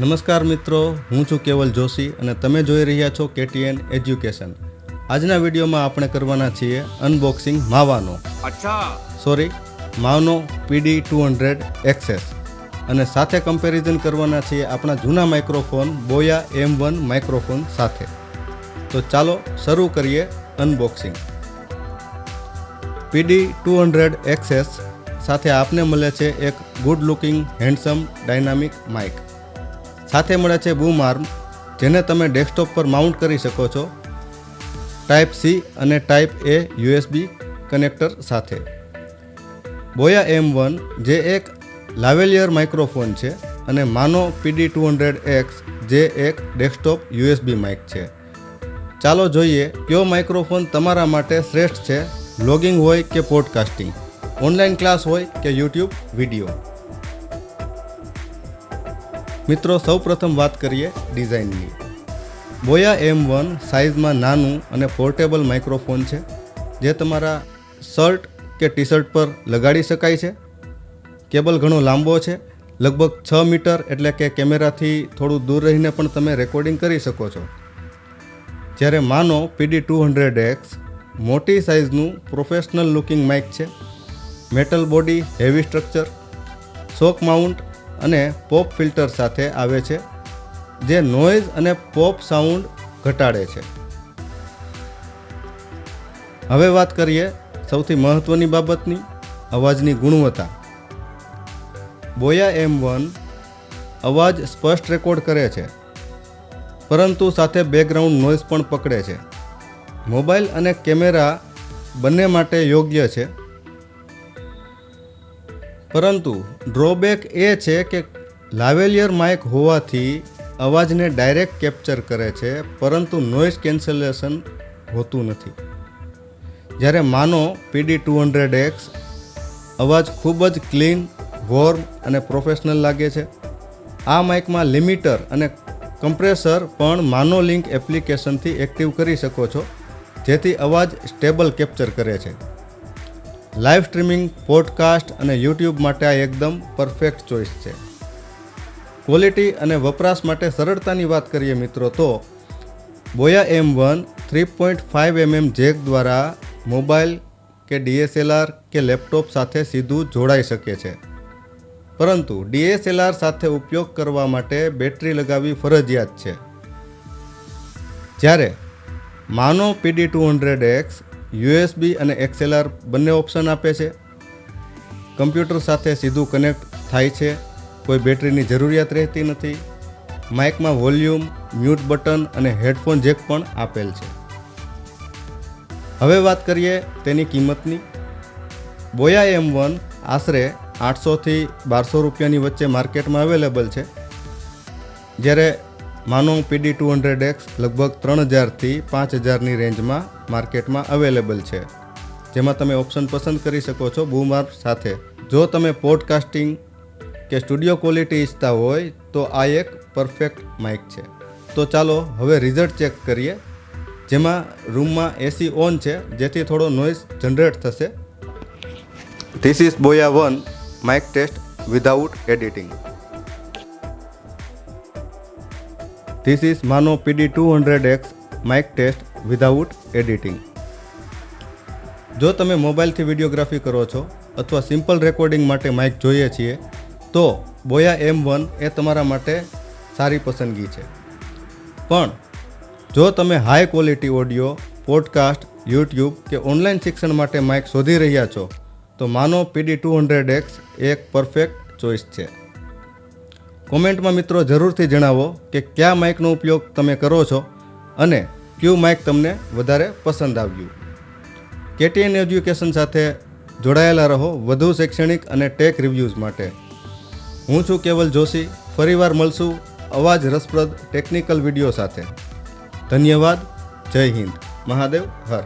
નમસ્કાર મિત્રો, હું છું કેવલ જોશી અને તમે જોઈ રહ્યા છો KTN એજ્યુકેશન. આજના વિડીયોમાં આપણે કરવાના છીએ અનબોક્સિંગ માવનો PD200 XS અને સાથે કમ્પેરિઝન કરવાના છીએ આપણા જૂના માઇક્રોફોન બોયા M1 માઇક્રોફોન સાથે. તો ચાલો શરૂ કરીએ અનબોક્સિંગ. PD200 XS સાથે આપને મળે છે એક good looking handsome dynamic mike. સાથે મળે છે બૂમ આર્મ, જેને તમે ડેસ્કટોપ પર માઉન્ટ કરી શકો છો ટાઈપ C અને ટાઈપ A USB કનેક્ટર સાથે. બોયા M1 જે એક લાવેલિયર માઇક્રોફોન છે અને માનો PD200X જે એક ડેસ્કટોપ USB માઇક છે. ચાલો જોઈએ કયો માઇક્રોફોન તમારા માટે શ્રેષ્ઠ છે, વ્લોગિંગ હોય કે પોડકાસ્ટિંગ, ઓનલાઈન ક્લાસ હોય કે YouTube વિડીયો. મિત્રો, સૌપ્રથમ વાત કરીએ ડિઝાઇનની. બોયા M1 સાઇઝમાં નાનું અને પોર્ટેબલ માઇક્રોફોન છે, જે તમારા શર્ટ કે ટી શર્ટ પર લગાડી શકાય છે. કેબલ ઘણો લાંબો છે, લગભગ 6 મીટર, એટલે કે કેમેરાથી થોડું દૂર રહીને પણ તમે રેકોર્ડિંગ કરી શકો છો. જ્યારે માનો PD200X મોટી સાઇઝનું પ્રોફેશનલ લુકિંગ માઇક છે. મેટલ બોડી, હેવી સ્ટ્રક્ચર, શોક માઉન્ટ અને પોપ ફિલ્ટર સાથે આવે છે, જે નોઇઝ અને પોપ સાઉન્ડ ઘટાડે છે. હવે વાત કરીએ સૌથી મહત્ત્વની બાબતની, અવાજની ગુણવત્તા. બોયા M1 અવાજ સ્પષ્ટ રેકોર્ડ કરે છે, પરંતુ સાથે બેકગ્રાઉન્ડ નોઇઝ પણ પકડે છે. મોબાઈલ અને કેમેરા બંને માટે યોગ્ય છે, પરંતુ ડ્રોબેક એ છે કે લાવેલિયર માઇક હોવાથી અવાજને ડાયરેક્ટ કેપ્ચર કરે છે, પરંતુ નોઇઝ કેન્સલેશન હોતું નથી. જ્યારે માનો PD200X અવાજ ખૂબ જ ક્લીન, વોર્મ અને પ્રોફેશનલ લાગે છે. આ માઇકમાં લિમિટર અને કમ્પ્રેસર પણ માનો લિંક એપ્લિકેશનથી એક્ટિવ કરી શકો છો, જેથી અવાજ સ્ટેબલ કેપ્ચર કરે છે. લાઈવ સ્ટ્રીમિંગ, પોડકાસ્ટ અને YouTube માટે આ એકદમ પરફેક્ટ ચોઇસ છે. ક્વોલિટી અને વપરાશ માટે સરળતાની વાત કરીએ મિત્રો, તો બોયા M1 3.5mm જેક દ્વારા મોબાઈલ કે DSLR કે લેપટોપ સાથે સીધું જોડાઈ શકે છે, પરંતુ DSLR સાથે ઉપયોગ કરવા માટે બેટરી લગાવવી ફરજિયાત છે. જ્યારે માનો PD200X USB અને XLR બંને ઓપ્શન આપે છે. કમ્પ્યુટર સાથે સીધું કનેક્ટ થાય છે, કોઈ બેટરીની જરૂરિયાત રહેતી નથી. માઇકમાં વોલ્યુમ, મ્યુટ બટન અને હેડફોન જેક પણ આપેલ છે. હવે વાત કરીએ તેની કિંમતની. બોયા M1 આશરે 800 થી 1200 રૂપિયાની વચ્ચે માર્કેટમાં અવેલેબલ છે, જ્યારે માનો PD200X લગભગ 3000 થી 5000ની રેન્જમાં માર્કેટમાં અવેલેબલ છે, જેમાં તમે ઓપ્શન પસંદ કરી શકો છો બૂમ આર્મ સાથે. જો તમે પોડકાસ્ટિંગ કે સ્ટુડિયો ક્વોલિટી ઈચ્છતા હોય તો આ એક પરફેક્ટ માઇક છે. તો ચાલો હવે રિઝલ્ટ ચેક કરીએ, જેમાં રૂમમાં AC ઓન છે, જેથી થોડો નોઇઝ જનરેટ થશે. This is Boya 1 mic test without editing. This is Maono PD200X Mike test without editing. જો તમે મોબાઈલથી વિડીયોગ્રાફી કરો છો અથવા સિમ્પલ રેકોર્ડિંગ માટે માઇક જોઈએ છીએ, તો બોયા M1 એ તમારા માટે સારી પસંદગી છે. પણ જો તમે high quality audio, podcast, YouTube કે ઓનલાઈન શિક્ષણ માટે માઇક શોધી રહ્યા છો, તો માનો PD200X એક પરફેક્ટ ચોઇસ છે. કોમેન્ટમાં મિત્રો જરૂરથી જણાવો કે કયા માઇકનો ઉપયોગ તમે કરો છો અને કયું માઇક તમને વધારે પસંદ આવ્યું. KTN એજ્યુકેશન સાથે જોડાયેલા રહો વધુ શૈક્ષણિક અને ટેક રિવ્યૂઝ માટે. હું છું કેવલ જોશી. ફરીવાર મળશું અવાજ રસપ્રદ ટેકનિકલ વિડીયો સાથે. ધન્યવાદ. જય હિન્દ. મહાદેવ હર.